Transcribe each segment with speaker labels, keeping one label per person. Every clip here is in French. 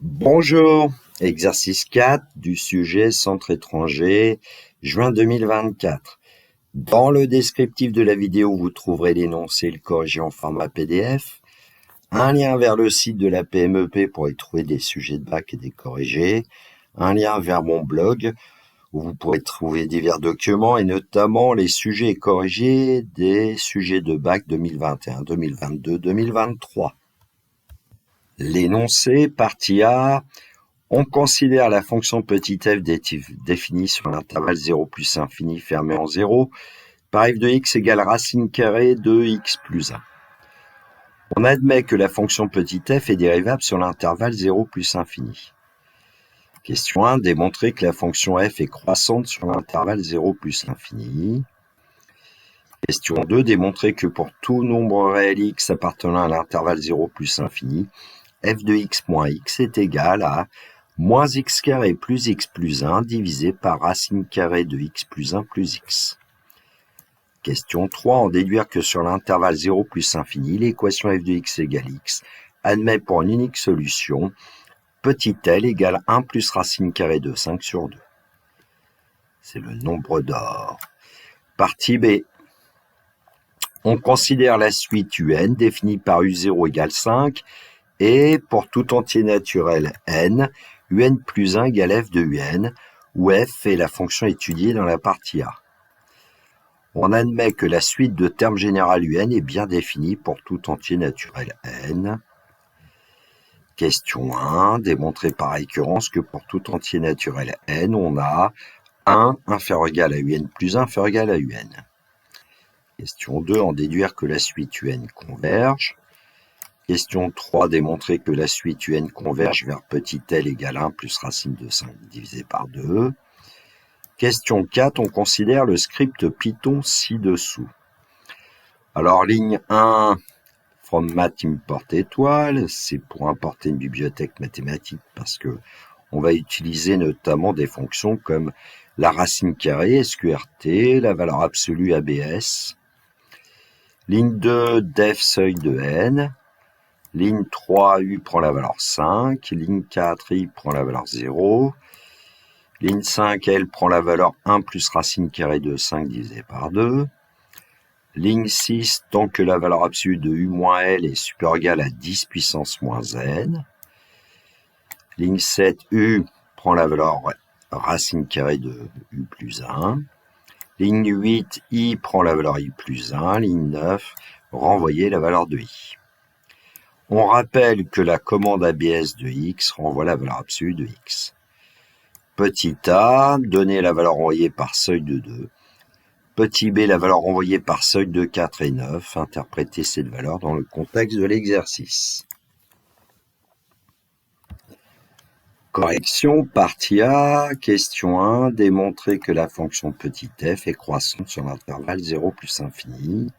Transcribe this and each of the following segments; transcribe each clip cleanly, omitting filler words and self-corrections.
Speaker 1: Bonjour, exercice 4 du sujet centre étranger, juin 2024. Dans le descriptif de la vidéo, vous trouverez l'énoncé et le corrigé en format PDF, un lien vers le site de la PMEP pour y trouver des sujets de bac et des corrigés, un lien vers mon blog où vous pourrez trouver divers documents et notamment les sujets et corrigés des sujets de bac 2021, 2022, 2023. L'énoncé, partie A. On considère la fonction petit f définie sur l'intervalle 0 plus infini fermé en 0 par f de x égale racine carrée de x plus 1. On admet que la fonction petit f est dérivable sur l'intervalle 0 plus infini. Question 1. Démontrer que la fonction f est croissante sur l'intervalle 0 plus infini. Question 2. Démontrer que pour tout nombre réel x appartenant à l'intervalle 0 plus infini, f de x moins x est égal à moins x carré plus x plus 1 divisé par racine carrée de x plus 1 plus x. Question 3. En déduire que sur l'intervalle 0 plus infini, l'équation f de x égale x admet pour une unique solution petit l égale 1 plus racine carrée de 5 sur 2. C'est le nombre d'or. Partie B. On considère la suite un définie par u0 égale 5 et pour tout entier naturel n, un plus 1 égale f de un, où f est la fonction étudiée dans la partie A. On admet que la suite de termes général un est bien définie pour tout entier naturel n. Question 1. Démontrer par récurrence que pour tout entier naturel n, on a 1 inférieur égal à un plus 1 inférieur égal à un. Question 2. En déduire que la suite un converge. Question 3, démontrer que la suite un converge vers petit l égale 1 plus racine de 5 divisé par 2. Question 4, on considère le script Python ci-dessous. Alors, ligne 1, from math import étoile, c'est pour importer une bibliothèque mathématique parce que on va utiliser notamment des fonctions comme la racine carrée, SQRT, la valeur absolue ABS. Ligne 2, def seuil de n. Ligne 3, U prend la valeur 5. Ligne 4, I prend la valeur 0. Ligne 5, L prend la valeur 1 plus racine carrée de 5 divisé par 2. Ligne 6, tant que la valeur absolue de U moins L est supérieure ou égale à 10 puissance moins N. Ligne 7, U prend la valeur racine carrée de U plus 1. Ligne 8, I prend la valeur I plus 1. Ligne 9, renvoyer la valeur de I. On rappelle que la commande ABS de x renvoie la valeur absolue de x. Petit a, donner la valeur renvoyée par seuil de 2. Petit b, la valeur renvoyée par seuil de 4 et 9. Interpréter cette valeur dans le contexte de l'exercice. Correction, partie A, question 1. Démontrer que la fonction petit f est croissante sur l'intervalle 0 plus infini.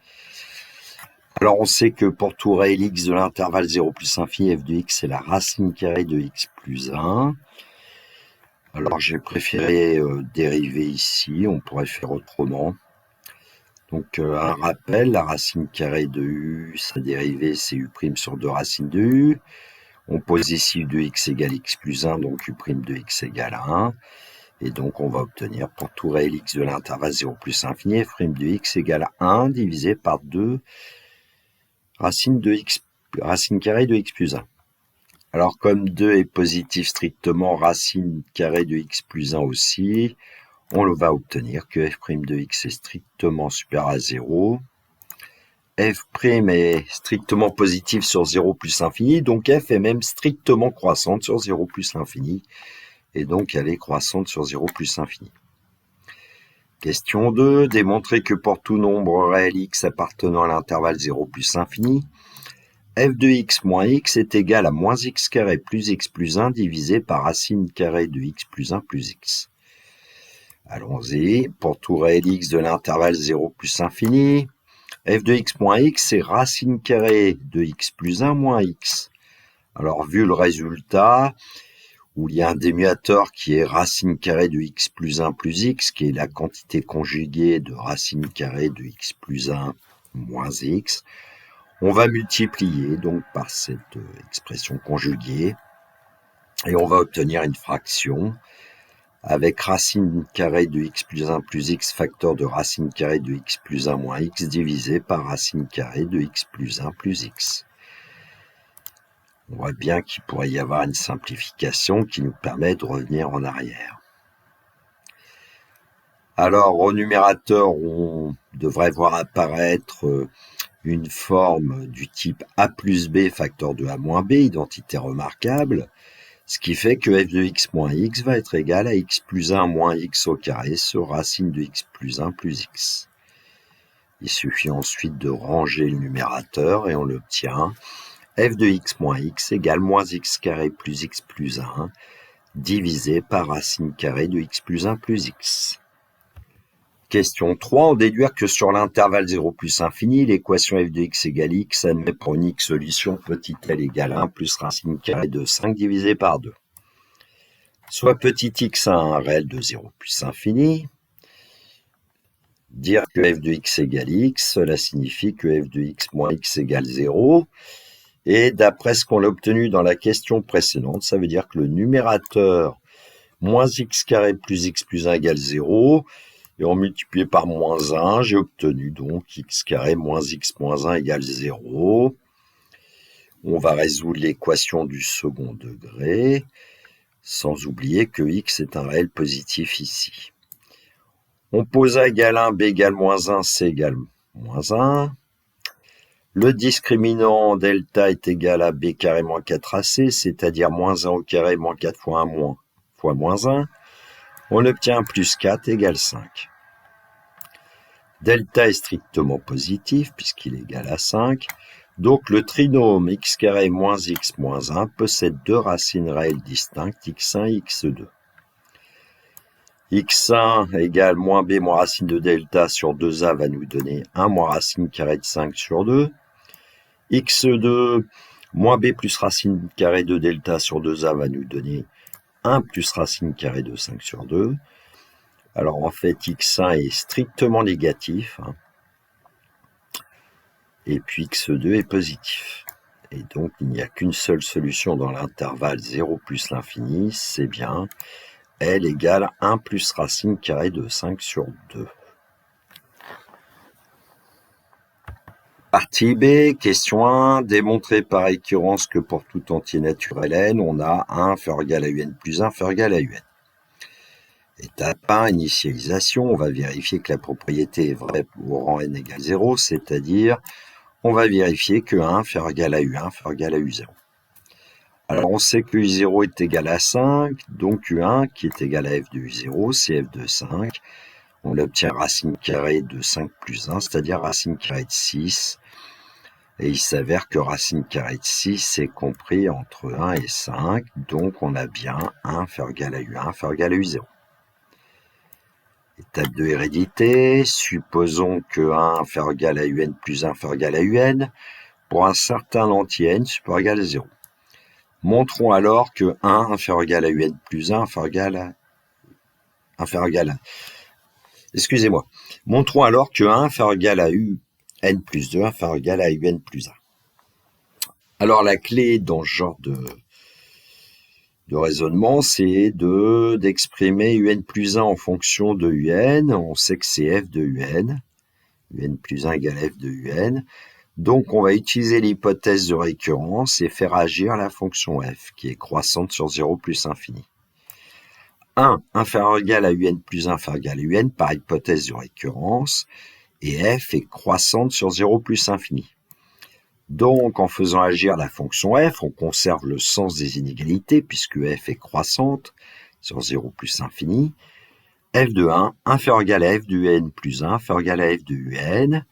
Speaker 1: Alors, on sait que pour tout réel x de l'intervalle 0 plus infini, f de x, c'est la racine carrée de x plus 1. Alors, j'ai préféré dériver ici. On pourrait faire autrement. Donc, un rappel, la racine carrée de u, sa dérivée, c'est u' sur 2 racines de u. On pose ici u de x égale x plus 1, donc u' de x égale 1. Et donc, on va obtenir pour tout réel x de l'intervalle 0 plus infini, f' de x égale 1 divisé par 2 racine carrée de x plus 1. Alors, comme 2 est positif strictement, racine carrée de x plus 1 aussi, on va obtenir que f' de x est strictement supérieur à 0. F' est strictement positif sur 0 plus infini, donc f est même strictement croissante sur 0 plus l'infini, et donc elle est croissante sur 0 plus infini. Question 2, démontrer que pour tout nombre réel x appartenant à l'intervalle 0 plus infini, f de x moins x est égal à moins x carré plus x plus 1 divisé par racine carrée de x plus 1 plus x. Allons-y, pour tout réel x de l'intervalle 0 plus infini, f de x moins x c'est racine carrée de x plus 1 moins x. Alors, vu le résultat, où il y a un dénominateur qui est racine carrée de x plus 1 plus x, qui est la quantité conjuguée de racine carrée de x plus 1 moins x, on va multiplier donc par cette expression conjuguée Et on va obtenir une fraction avec racine carrée de x plus 1 plus x facteur de racine carrée de x plus 1 moins x divisé par racine carrée de x plus 1 plus x. On voit bien qu'il pourrait y avoir une simplification qui nous permet de revenir en arrière. Alors, au numérateur, on devrait voir apparaître une forme du type a plus b facteur de a moins b, identité remarquable, ce qui fait que f de x moins x va être égal à x plus 1 moins x au carré sur racine de x plus 1 plus x. Il suffit ensuite de ranger le numérateur et on l'obtient. F de x moins x égale moins x carré plus x plus 1 divisé par racine carrée de x plus 1 plus x. Question 3, on déduire que sur l'intervalle 0 plus infini, l'équation f de x égale x admet pour unique solution petit l égale 1 plus racine carrée de 5 divisé par 2. Soit petit x a un réel de 0 plus infini. Dire que f de x égale x, cela signifie que f de x moins x égale 0. Et d'après ce qu'on a obtenu dans la question précédente, ça veut dire que le numérateur moins x carré plus x plus 1 égale 0. Et en multiplié par moins 1, j'ai obtenu donc x carré moins x moins 1 égale 0. On va résoudre l'équation du second degré, sans oublier que x est un réel positif ici. On pose a égale 1, b égale moins 1, c égale moins 1. Le discriminant delta est égal à b carré moins 4ac, c'est-à-dire moins 1 au carré moins 4 fois 1 moins fois moins 1. On obtient plus 4 égale 5. Delta est strictement positif puisqu'il est égal à 5. Donc le trinôme x carré moins x moins 1 possède deux racines réelles distinctes, x1 et x2. x1 égale moins b moins racine de delta sur 2a va nous donner 1 moins racine carrée de 5 sur 2. x2 moins b plus racine carrée de delta sur 2a va nous donner 1 plus racine carrée de 5 sur 2. Alors en fait, x1 est strictement négatif, et puis x2 est positif. Et donc il n'y a qu'une seule solution dans l'intervalle 0 plus l'infini, c'est bien L égale 1 plus racine carrée de 5 sur 2. Partie B, question 1, démontrer par récurrence que pour tout entier naturel n, on a 1 inférieur égal à un plus 1 inférieur égal à un. Étape 1, initialisation, on va vérifier que la propriété est vraie au rang n égale 0, c'est-à-dire on va vérifier que 1 inférieur égal à u1 inférieur égal à u0. Alors on sait que u0 est égal à 5, donc u1 qui est égal à f de u0, c'est f de 5. On obtient racine carrée de 5 plus 1, c'est-à-dire racine carrée de 6. Et il s'avère que racine carrée de 6 est compris entre 1 et 5, donc on a bien 1 inférieur égal à u1 inférieur égal à u0. Étape de hérédité, supposons que 1 inférieur égal à un plus 1 inférieur égal à un pour un certain entier n supérieur égal à 0. Montrons alors que 1 inférieur égal à un plus 1 inférieur égal à... Excusez-moi. Montrons alors que 1 inférieur égal à un plus 2 inférieur égal à un plus 1. Alors la clé dans ce genre de raisonnement, c'est d'exprimer un plus 1 en fonction de un. On sait que c'est f de un plus 1 égale f de un. Donc on va utiliser l'hypothèse de récurrence et faire agir la fonction f, qui est croissante sur 0 plus infini. 1 inférieur égal à un plus 1 inférieur égal à un par hypothèse de récurrence, et f est croissante sur 0 plus infini. Donc, en faisant agir la fonction f, on conserve le sens des inégalités, puisque f est croissante sur 0 plus infini. F de 1 inférieur égal à f de un plus 1 inférieur égal à f de un.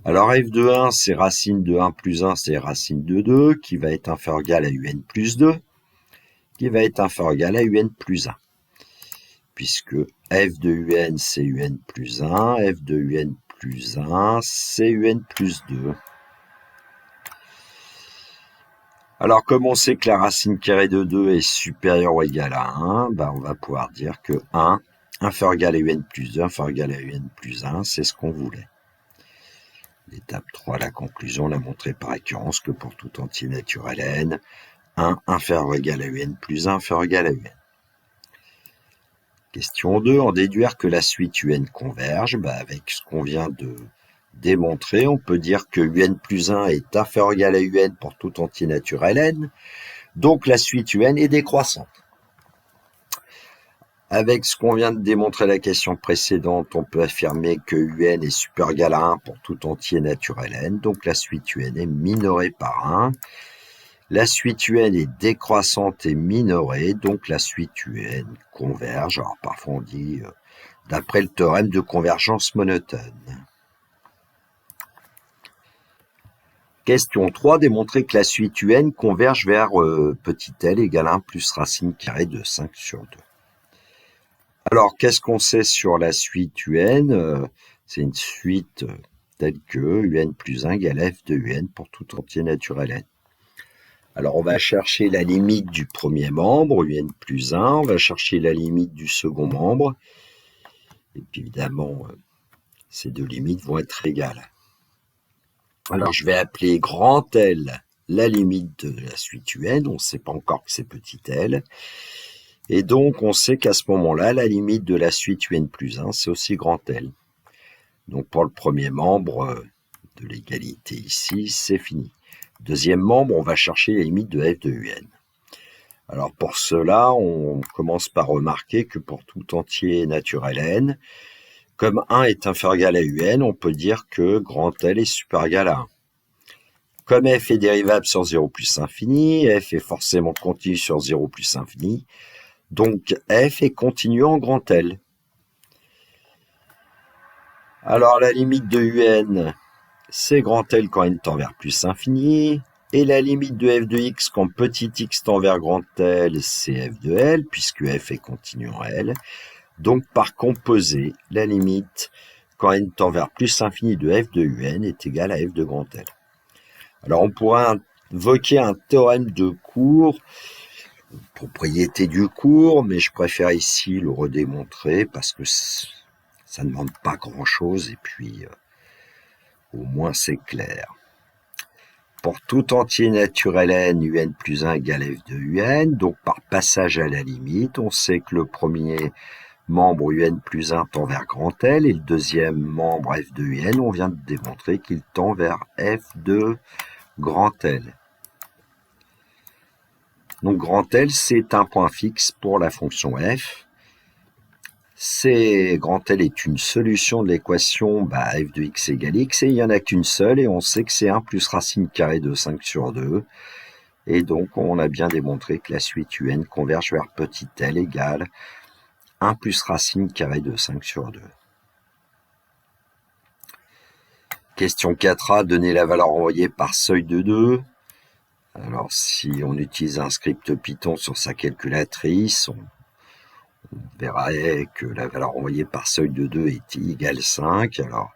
Speaker 1: Alors, f de 1, c'est racine de 1 plus 1, c'est racine de 2, qui va être inférieur égal à un plus 2, qui va être inférieur égal à un plus 1. Puisque f de un, c'est un plus 1, f de un plus 1, c'est un plus 2. Alors, comme on sait que la racine carrée de 2 est supérieure ou égale à 1, on va pouvoir dire que 1 inférieur égal à un plus 2 inférieur égal à un plus 1, c'est ce qu'on voulait. L'étape 3, la conclusion, l'a montré par récurrence que pour tout entier naturel n, 1 inférieur ou égal à un plus 1 inférieur ou égal à un. Question 2, en déduire que la suite un converge, avec ce qu'on vient de démontrer, on peut dire que un plus 1 est inférieur ou égal à un pour tout entier naturel n, donc la suite un est décroissante. Avec ce qu'on vient de démontrer la question précédente, on peut affirmer que un est supérieur ou égal à 1 pour tout entier naturel n, donc la suite un est minorée par 1. La suite un est décroissante et minorée, donc la suite un converge. Alors parfois on dit d'après le théorème de convergence monotone. Question 3, démontrer que la suite un converge vers petit l égale 1 plus racine carrée de 5 sur 2. Alors, qu'est-ce qu'on sait sur la suite un? C'est une suite telle que un plus 1 égale f de un pour tout entier naturel n. Alors, on va chercher la limite du premier membre, un plus 1, on va chercher la limite du second membre, et puis évidemment, ces deux limites vont être égales. Alors, je vais appeler grand L la limite de la suite un, on ne sait pas encore que c'est petit l, et donc on sait qu'à ce moment-là, la limite de la suite un plus 1, c'est aussi grand L. Donc pour le premier membre de l'égalité ici, c'est fini. Deuxième membre, on va chercher la limite de f de un. Alors pour cela, on commence par remarquer que pour tout entier naturel n, comme 1 est inférieur ou égal à un, on peut dire que grand L est supérieur ou égal à 1. Comme f est dérivable sur 0 plus infini, f est forcément continu sur 0 plus infini, donc f est continu en grand L. Alors la limite de un, c'est grand L quand n tend vers plus infini, et la limite de f de x quand petit x tend vers grand L, c'est f de L, puisque f est continu en L. Donc par composé, la limite quand n tend vers plus infini de f de un est égale à f de grand L. Alors on pourrait invoquer un théorème de cours, propriété du cours, mais je préfère ici le redémontrer parce que ça ne demande pas grand-chose et puis au moins c'est clair. Pour tout entier naturel n, un plus 1 égale f de un, donc par passage à la limite, on sait que le premier membre un plus 1 tend vers grand L et le deuxième membre f de un, on vient de démontrer qu'il tend vers f de grand L. Donc grand L, c'est un point fixe pour la fonction f. Grand L est une solution de l'équation f de x égale x, et il n'y en a qu'une seule, et on sait que c'est 1 plus racine carrée de 5 sur 2. Et donc, on a bien démontré que la suite un converge vers petit l égale 1 plus racine carrée de 5 sur 2. Question 4a, donner la valeur envoyée par seuil de 2. Alors, si on utilise un script Python sur sa calculatrice, on verrait que la valeur envoyée par seuil de 2 est égale 5. Alors,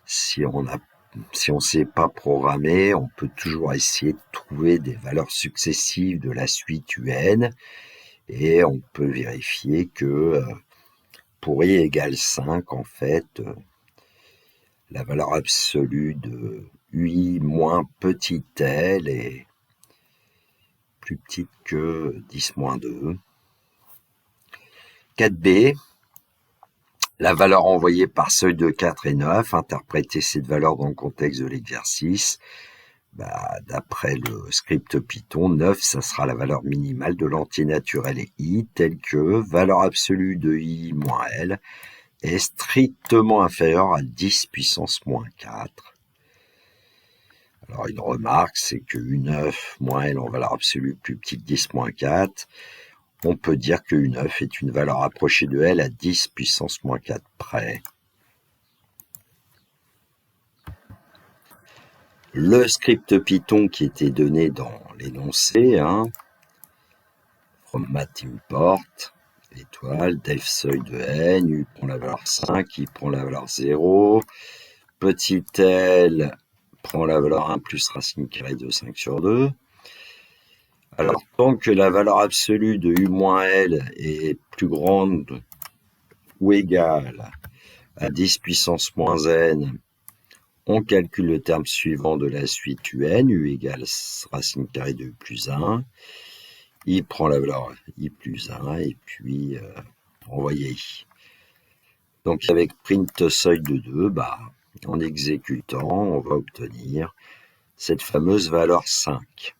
Speaker 1: si on ne sait pas programmer, on peut toujours essayer de trouver des valeurs successives de la suite un, et on peut vérifier que pour i égale 5, en fait, la valeur absolue de ui moins petit l est plus petite que 10 moins 2. 4b, la valeur envoyée par seuil de 4 et 9, interpréter cette valeur dans le contexte de l'exercice. D'après le script Python, 9, ça sera la valeur minimale de l'entier naturel i, telle que valeur absolue de i moins l est strictement inférieure à 10 puissance moins 4. Alors une remarque, c'est que u9 moins l en valeur absolue plus petite que 10 moins 4, on peut dire que u9 est une valeur approchée de l à 10 puissance moins 4 près. Le script Python qui était donné dans l'énoncé, from math import, étoile, def seuil de n, u prend la valeur 5, i prend la valeur 0, petit l prend la valeur 1 plus racine carrée de 5 sur 2. Alors, tant que la valeur absolue de u moins l est plus grande ou égale à 10 puissance moins n, On calcule le terme suivant de la suite un, u égale racine carrée de u plus 1. Il prend la valeur i plus 1 et puis envoyer i. Donc avec print seuil de 2, en exécutant, on va obtenir cette fameuse valeur 5.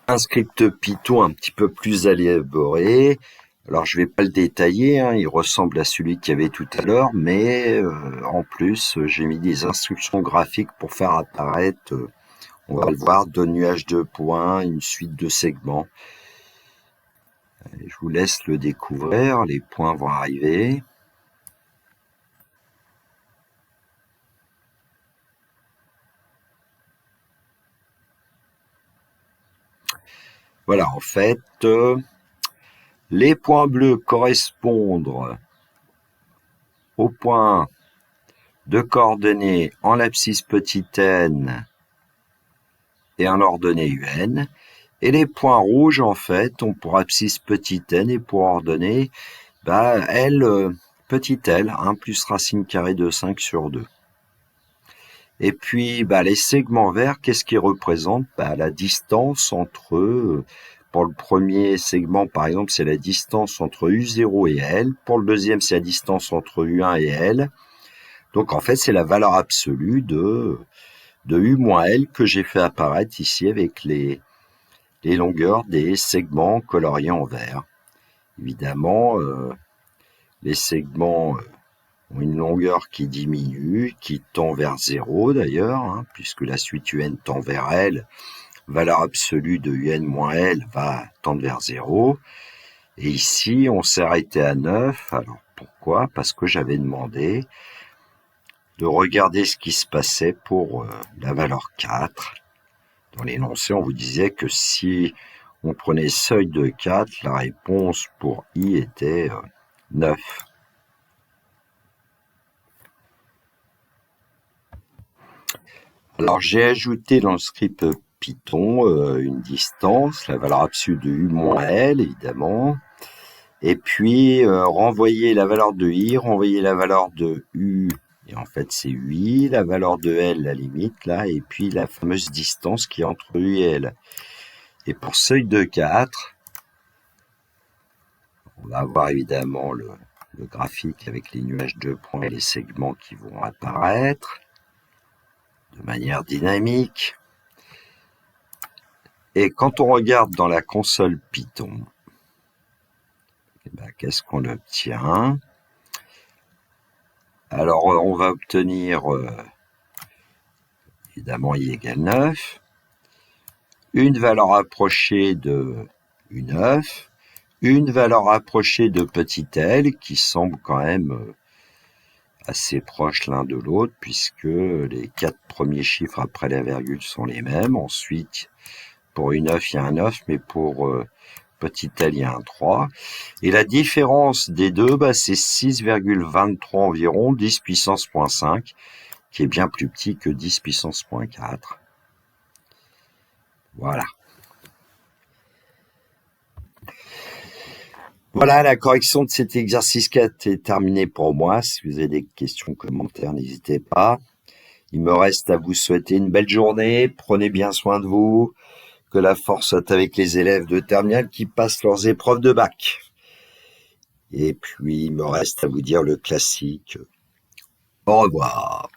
Speaker 1: Un script Python un petit peu plus élaboré. Alors je vais pas le détailler, il ressemble à celui qu'il y avait tout à l'heure, mais en plus j'ai mis des instructions graphiques pour faire apparaître, on va le voir, 2 nuages de points, une suite de segments. Je vous laisse le découvrir, les points vont arriver. Voilà, en fait, les points bleus correspondent aux points de coordonnées en l'abscisse petit n et en ordonnée un. Et les points rouges, en fait, ont pour abscisse petit n et pour ordonnée, L, petit l, 1 plus racine carrée de 5 sur 2. Et puis, les segments verts, qu'est-ce qu'ils représentent? La distance entre, pour le premier segment, par exemple, c'est la distance entre U0 et L. Pour le deuxième, c'est la distance entre U1 et L. Donc, en fait, c'est la valeur absolue de U moins L que j'ai fait apparaître ici avec les longueurs des segments coloriés en vert. Évidemment, les segments ont une longueur qui diminue, qui tend vers 0 d'ailleurs, puisque la suite un tend vers L, valeur absolue de un moins L va tendre vers 0. Et ici, on s'est arrêté à 9. Alors pourquoi? Parce que j'avais demandé de regarder ce qui se passait pour la valeur 4. Dans l'énoncé, on vous disait que si on prenait seuil de 4, la réponse pour i était 9. Alors j'ai ajouté dans le script Python une distance, la valeur absolue de u moins L évidemment, et puis renvoyer la valeur de i, renvoyer la valeur de u, et en fait c'est ui, la valeur de L, la limite là, et puis la fameuse distance qui est entre u et L. Et pour seuil de 4, on va avoir évidemment le graphique avec les nuages de points et les segments qui vont apparaître de manière dynamique. Et quand on regarde dans la console Python, qu'est-ce qu'on obtient? Alors, on va obtenir, évidemment, i égale 9, une valeur approchée de u9, une valeur approchée de petit l, qui semble quand même assez proches l'un de l'autre, puisque les 4 premiers chiffres après la virgule sont les mêmes. Ensuite, pour u9, il y a un 9, mais pour petit l, il y a un 3. Et la différence des deux, c'est 6,23 environ, 10 puissance moins 5, qui est bien plus petit que 10 puissance moins 4. Voilà. Voilà, la correction de cet exercice 4 est terminée pour moi. Si vous avez des questions, commentaires, n'hésitez pas. Il me reste à vous souhaiter une belle journée. Prenez bien soin de vous. Que la force soit avec les élèves de terminale qui passent leurs épreuves de bac. Et puis, il me reste à vous dire le classique. Au revoir.